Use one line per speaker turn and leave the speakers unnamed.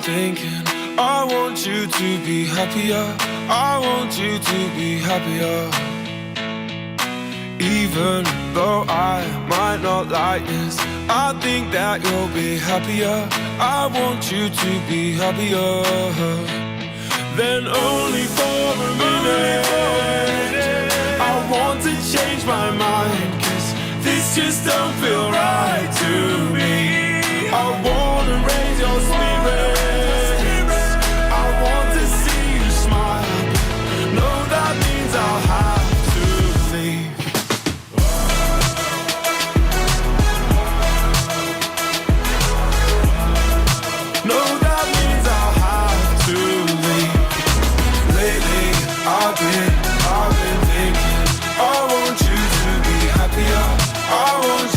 thinking I want you to be happier. I want you to be happier. Even though I might not like this, I think that you'll be happier. I want you to be happier. Then only for a minute I want to change my mind, 'cause this just don't feel right to me. I wanna raise your spirits, I want to see you smile. No, that means I'll have to leave. No, that means I'll have to leave. Lately, I've been thinking I want you to be happier. I want